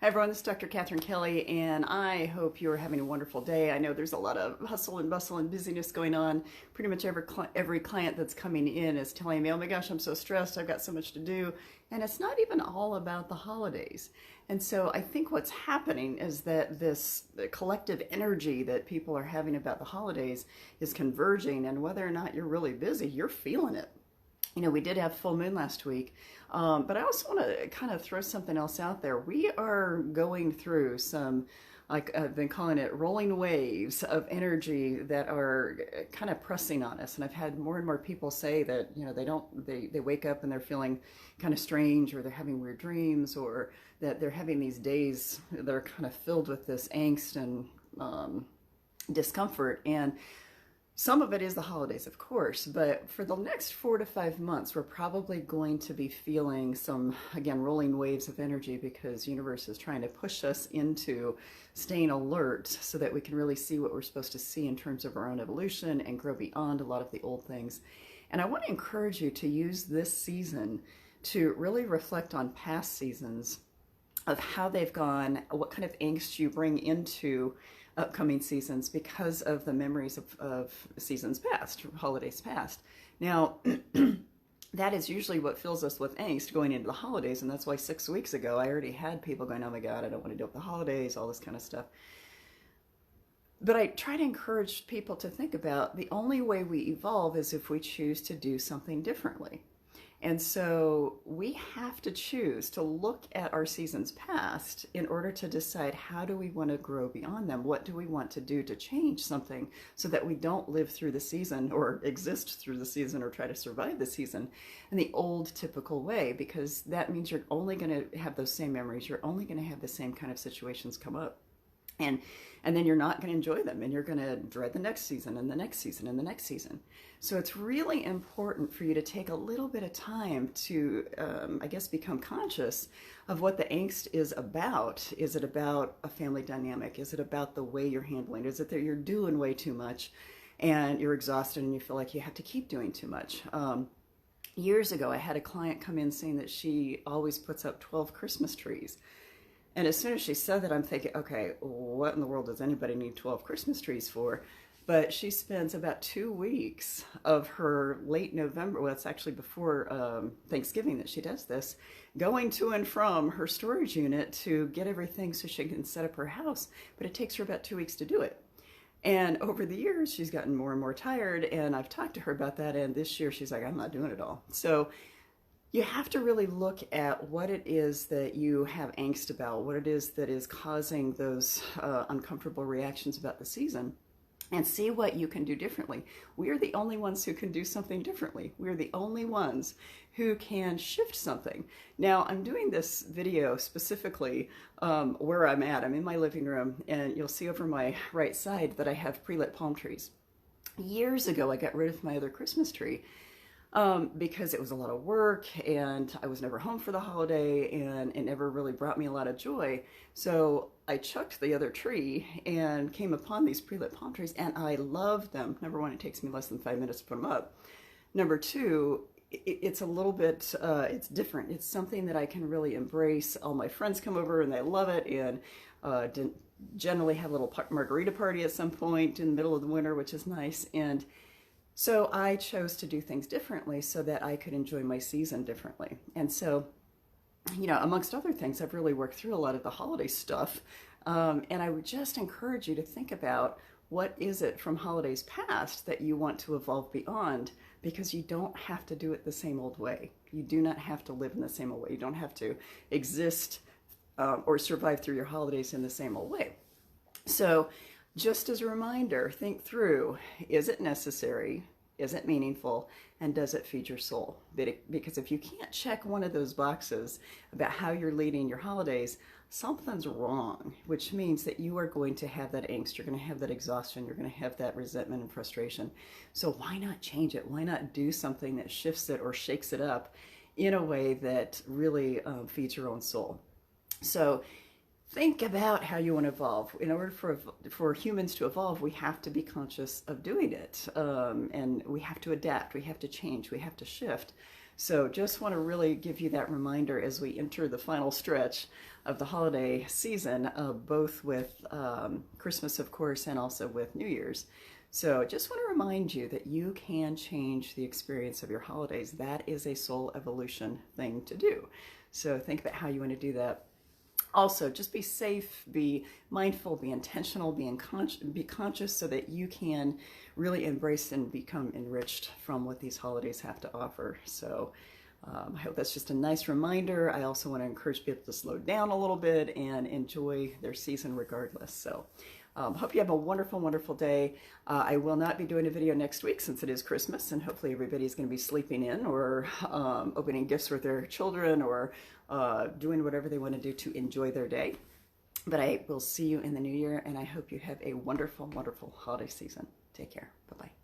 Hi everyone, this is Dr. Katherine.Kelly, and I hope you're having a wonderful day. I know there's a lot of hustle and bustle and busyness going on. Pretty much every client that's coming in is telling me, oh my gosh, I'm so stressed, I've got so much to do. And it's not even all about the holidays. And so I think what's happening is that this collective energy that people are having about the holidays is converging, and whether or not you're really busy, you're feeling it. You know, we did have full moon last week, but I also want to kind of throw something else out there. We are going through some, like I've been calling it, rolling waves of energy that are kind of pressing on us. And I've had more and more people say that, you know, they wake up and they're feeling kind of strange, or they're having weird dreams, or that they're having these days that are kind of filled with this angst and discomfort. And some of it is the holidays, of course, but for the next 4 to 5 months, we're probably going to be feeling some, again, rolling waves of energy, because the universe is trying to push us into staying alert so that we can really see what we're supposed to see in terms of our own evolution and grow beyond a lot of the old things. And I want to encourage you to use this season to really reflect on past seasons, of how they've gone, what kind of angst you bring into upcoming seasons because of the memories of seasons past, holidays past. Now, that is usually what fills us with angst going into the holidays, and that's why 6 weeks ago I already had people going, oh my God, I don't want to deal with the holidays, all this kind of stuff. But I try to encourage people to think about the only way we evolve is if we choose to do something differently. And so we have to choose to look at our seasons past in order to decide, how do we want to grow beyond them? What do we want to do to change something so that we don't live through the season, or exist through the season, or try to survive the season in the old typical way? Because that means you're only going to have those same memories. You're only going to have the same kind of situations come up. And then you're not going to enjoy them, and you're going to dread the next season and the next season and the next season. So it's really important for you to take a little bit of time to, I guess, become conscious of what the angst is about. Is it about a family dynamic? Is it about the way you're handling? Is it that you're doing way too much and you're exhausted and you feel like you have to keep doing too much? Years ago, I had a client come in saying that she always puts up 12 Christmas trees. And as soon as she said that, I'm thinking, okay, what in the world does anybody need 12 Christmas trees for? But she spends about 2 weeks of her late November, well, it's actually before Thanksgiving that she does this, going to and from her storage unit to get everything so she can set up her house. But it takes her about 2 weeks to do it. And over the years, she's gotten more and more tired, and I've talked to her about that, and this year she's like, I'm not doing it all. So you have to really look at what it is that you have angst about, what it is that is causing those uncomfortable reactions about the season, and see what you can do differently. We are the only ones who can do something differently. We are the only ones who can shift something. Now, I'm doing this video specifically where I'm at. I'm in my living room, and you'll see over my right side that I have pre-lit palm trees. Years ago, I got rid of my other Christmas tree, because it was a lot of work, and I was never home for the holiday, and it never really brought me a lot of joy. So I chucked the other tree and came upon these pre-lit palm trees, and I love them. Number one, it takes me less than 5 minutes to put them up. Number two, it's a little bit, it's different. It's something that I can really embrace. All my friends come over and they love it, and generally have a little margarita party at some point in the middle of the winter, which is nice. And so I chose to do things differently so that I could enjoy my season differently. And so, you know, amongst other things, I've really worked through a lot of the holiday stuff. And I would just encourage you to think about, what is it from holidays past that you want to evolve beyond? Because you don't have to do it the same old way. You do not have to live in the same old way. You don't have to exist or survive through your holidays in the same old way. So just as a reminder, think through, is it necessary? Is it meaningful? And does it feed your soul? Because if you can't check one of those boxes about how you're leading your holidays, something's wrong, which means that you are going to have that angst, you're going to have that exhaustion, you're going to have that resentment and frustration. So why not change it? Why not do something that shifts it or shakes it up in a way that really feeds your own soul? So think about how you want to evolve. In order for humans to evolve, we have to be conscious of doing it. And we have to adapt, we have to change, we have to shift. So just want to really give you that reminder as we enter the final stretch of the holiday season, both with Christmas, of course, and also with New Year's. So just want to remind you that you can change the experience of your holidays. That is a soul evolution thing to do. So think about how you want to do that. Also, just be safe, be mindful, be intentional, be conscious so that you can really embrace and become enriched from what these holidays have to offer. So I hope that's just a nice reminder. I also want to encourage people to slow down a little bit and enjoy their season regardless. So hope you have a wonderful, wonderful day. I will not be doing a video next week since it is Christmas, and hopefully everybody's going to be sleeping in or opening gifts with their children or doing whatever they want to do to enjoy their day. But I will see you in the new year, and I hope you have a wonderful, wonderful holiday season. Take care. Bye-bye.